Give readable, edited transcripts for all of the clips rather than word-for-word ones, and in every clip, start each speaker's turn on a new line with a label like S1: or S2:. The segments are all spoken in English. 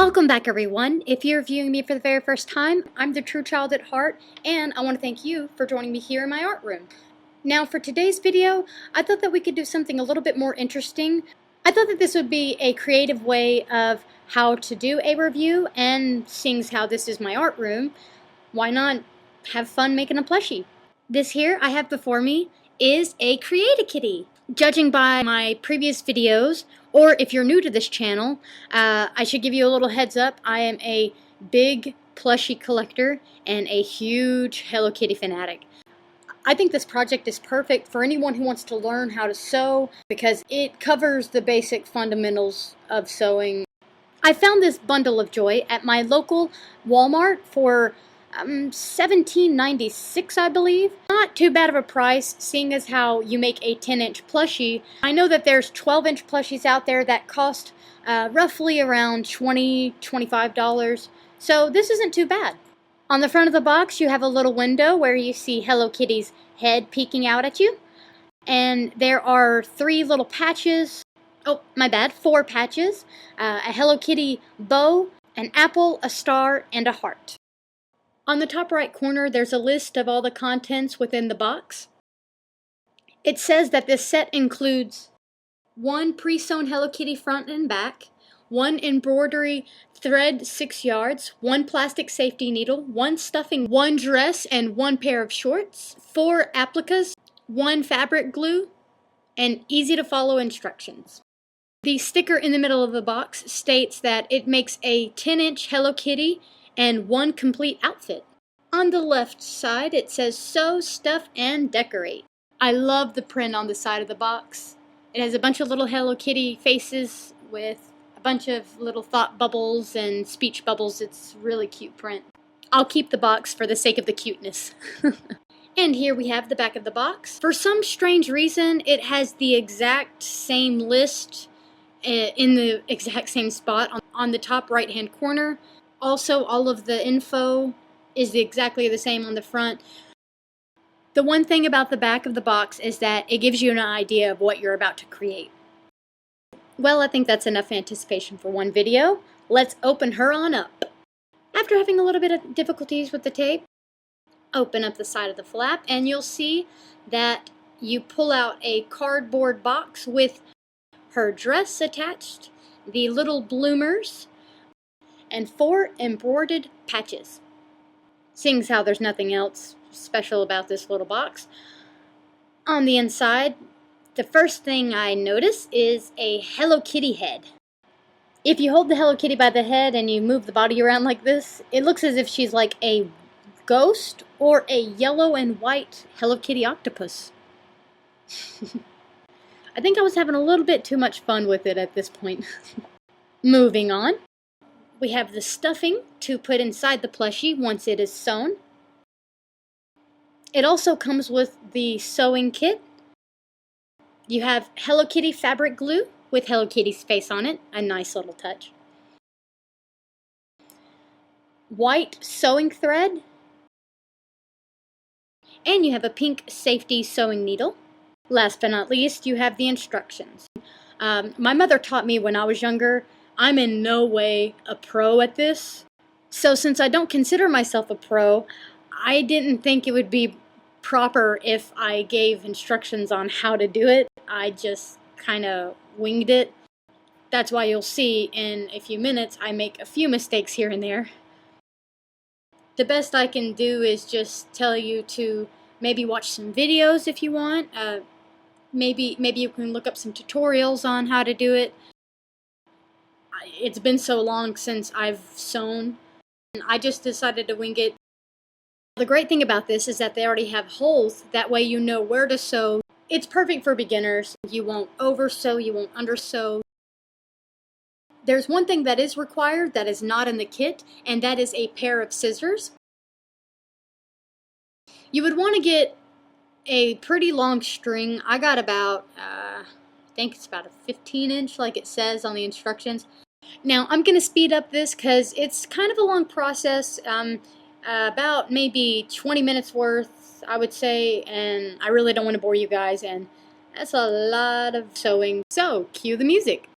S1: Welcome back, everyone. If you're viewing me for the very first time, I'm the true child at heart, and I want to thank you for joining me here in my art room. Now, for today's video, I thought that we could do something a little bit more interesting. I thought that this would be a creative way of how to do a review, and seeing as how this is my art room, why not have fun making a plushie? This here I have before me is a Create-A-Kitty. Judging by my previous videos, or if you're new to this channel, I should give you a little heads up. I am a big plushie collector and a huge Hello Kitty fanatic. I think this project is perfect for anyone who wants to learn how to sew because it covers the basic fundamentals of sewing. I found this bundle of joy at my local Walmart for $17.96, I believe. Not too bad of a price, seeing as how you make a 10-inch plushie. I know that there's 12-inch plushies out there that cost roughly around $20, $25, so this isn't too bad. On the front of the box, you have a little window where you see Hello Kitty's head peeking out at you. And there are 3 little patches. Oh, my bad, 4 patches. A Hello Kitty bow, an apple, a star, and a heart. On the top right corner, there's a list of all the contents within the box. It says that this set includes 1 pre-sewn Hello Kitty front and back, 1 embroidery thread 6 yards, 1 plastic safety needle, 1 stuffing, 1 dress, and 1 pair of shorts, 4 applicas, 1 fabric glue, and easy to follow instructions. The sticker in the middle of the box states that it makes a 10-inch Hello Kitty and 1 complete outfit. On the left side, it says sew, stuff, and decorate. I love the print on the side of the box. It has a bunch of little Hello Kitty faces with a bunch of little thought bubbles and speech bubbles. It's really cute print. I'll keep the box for the sake of the cuteness. And here we have the back of the box. For some strange reason, it has the exact same list in the exact same spot on the top right-hand corner. Also, all of the info is exactly the same on the front. The one thing about the back of the box is that it gives you an idea of what you're about to create. Well, I think that's enough anticipation for one video. Let's open her on up. After having a little bit of difficulties with the tape, open up the side of the flap and you'll see that you pull out a cardboard box with her dress attached, the little bloomers, and 4 embroidered patches. Seeing as how there's nothing else special about this little box, on the inside, the first thing I notice is a Hello Kitty head. If you hold the Hello Kitty by the head and you move the body around like this, it looks as if she's like a ghost or a yellow and white Hello Kitty octopus. I think I was having a little bit too much fun with it at this point. Moving on. We have the stuffing to put inside the plushie once it is sewn. It also comes with the sewing kit. You have Hello Kitty fabric glue with Hello Kitty's face on it, a nice little touch. White sewing thread. And you have a pink safety sewing needle. Last but not least, you have the instructions. My mother taught me when I was younger. I'm in no way a pro at this. So since I don't consider myself a pro, I didn't think it would be proper if I gave instructions on how to do it. I just kind of winged it. That's why you'll see in a few minutes I make a few mistakes here and there. The best I can do is just tell you to maybe watch some videos if you want. Maybe you can look up some tutorials on how to do it. It's been so long since I've sewn, and I just decided to wing it. The great thing about this is that they already have holes, that way you know where to sew. It's perfect for beginners. You won't over sew, you won't under sew. There's one thing that is required that is not in the kit, and that is a pair of scissors. You would want to get a pretty long string. I got about, I think it's about a 15-inch like it says on the instructions. Now, I'm going to speed up this because it's kind of a long process, about maybe 20 minutes worth, I would say, and I really don't want to bore you guys, and that's a lot of sewing. So, cue the music.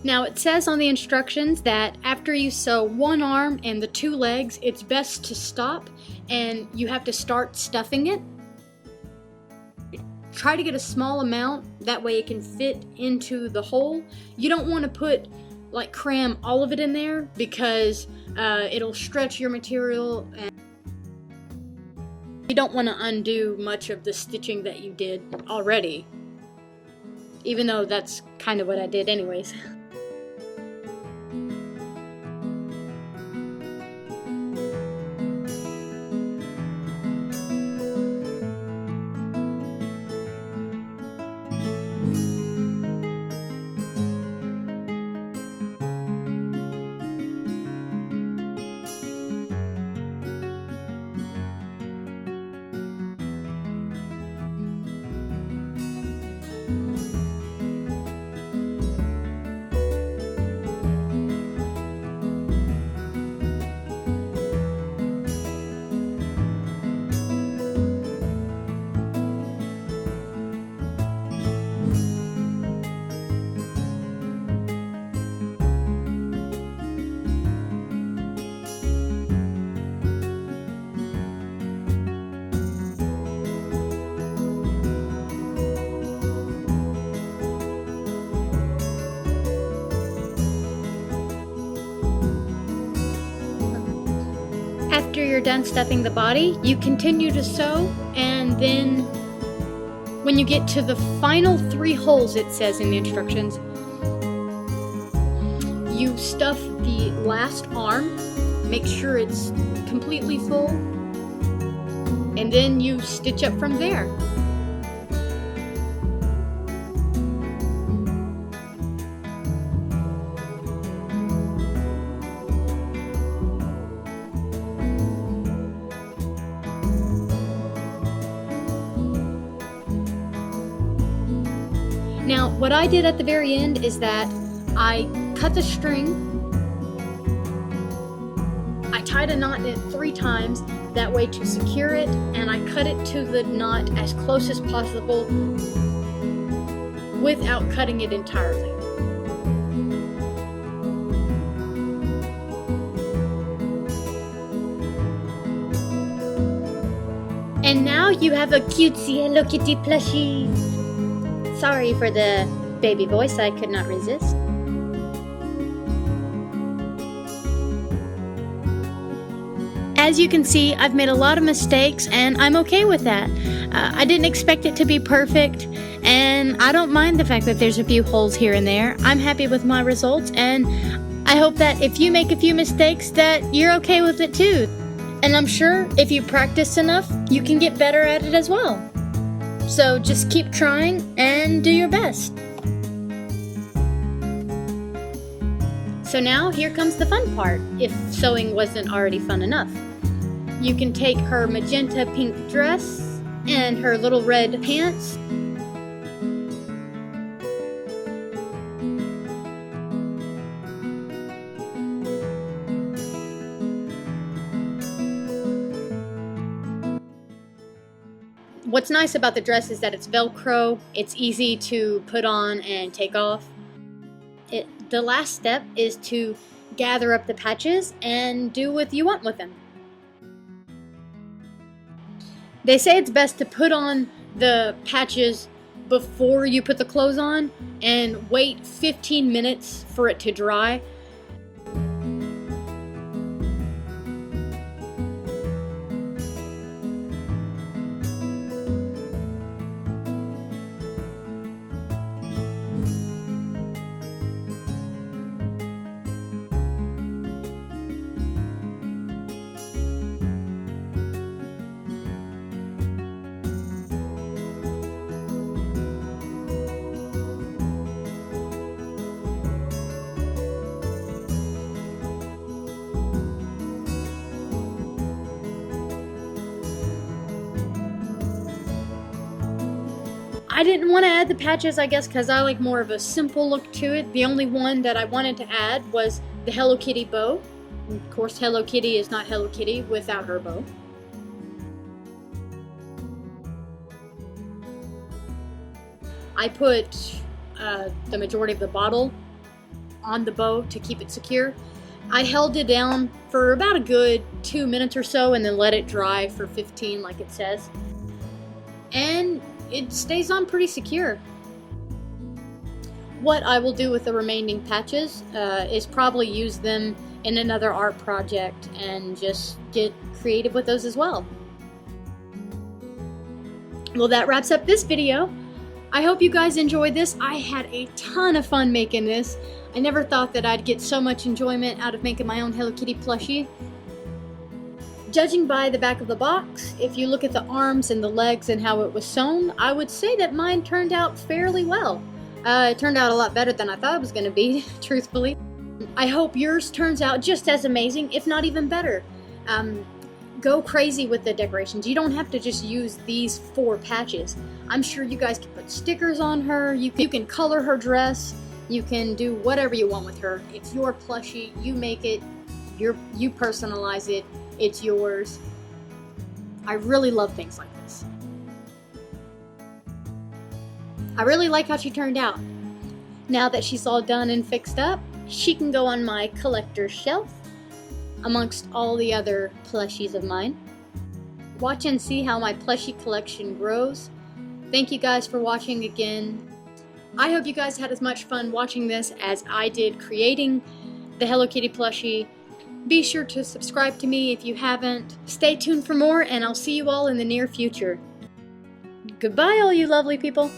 S1: Now it says on the instructions that after you sew one arm and the 2 legs, it's best to stop and you have to start stuffing it. Try to get a small amount, that way it can fit into the hole. You don't want to put, like, cram all of it in there because it'll stretch your material and you don't want to undo much of the stitching that you did already. Even though that's kind of what I did anyways. After you're done stuffing the body, you continue to sew, and then when you get to the final 3 holes, it says in the instructions, you stuff the last arm, make sure it's completely full, and then you stitch up from there. Now, what I did at the very end is that I cut the string, I tied a knot in it 3 times, that way to secure it, and I cut it to the knot as close as possible without cutting it entirely. And now you have a cutesy Hello Kitty plushie. Sorry for the baby voice, I could not resist. As you can see, I've made a lot of mistakes and I'm okay with that. I didn't expect it to be perfect, and I don't mind the fact that there's a few holes here and there. I'm happy with my results, and I hope that if you make a few mistakes that you're okay with it too. And I'm sure if you practice enough, you can get better at it as well. So just keep trying and do your best. So now here comes the fun part, if sewing wasn't already fun enough. You can take her magenta pink dress and her little red pants. What's nice about the dress is that it's Velcro, it's easy to put on and take off. The last step is to gather up the patches and do what you want with them. They say it's best to put on the patches before you put the clothes on and wait 15 minutes for it to dry. I didn't want to add the patches, I guess, because I like more of a simple look to it. The only one that I wanted to add was the Hello Kitty bow. Of course, Hello Kitty is not Hello Kitty without her bow. I put the majority of the bottle on the bow to keep it secure. I held it down for about a good 2 minutes or so and then let it dry for 15 like it says. And it stays on pretty secure. What I will do with the remaining patches is probably use them in another art project and just get creative with those as well. Well, that wraps up this video. I hope you guys enjoyed this. I had a ton of fun making this. I never thought that I'd get so much enjoyment out of making my own Hello Kitty plushie. Judging by the back of the box, if you look at the arms and the legs and how it was sewn, I would say that mine turned out fairly well. It turned out a lot better than I thought it was going to be, truthfully. I hope yours turns out just as amazing, if not even better. Go crazy with the decorations. You don't have to just use these 4 patches. I'm sure you guys can put stickers on her. You can color her dress. You can do whatever you want with her. It's your plushie. You make it. You personalize it. It's yours. I really love things like this. I really like how she turned out. Now that she's all done and fixed up, she can go on my collector's shelf amongst all the other plushies of mine. Watch and see how my plushie collection grows. Thank you guys for watching again. I hope you guys had as much fun watching this as I did creating the Hello Kitty plushie. Be sure to subscribe to me if you haven't. Stay tuned for more, and I'll see you all in the near future. Goodbye, all you lovely people.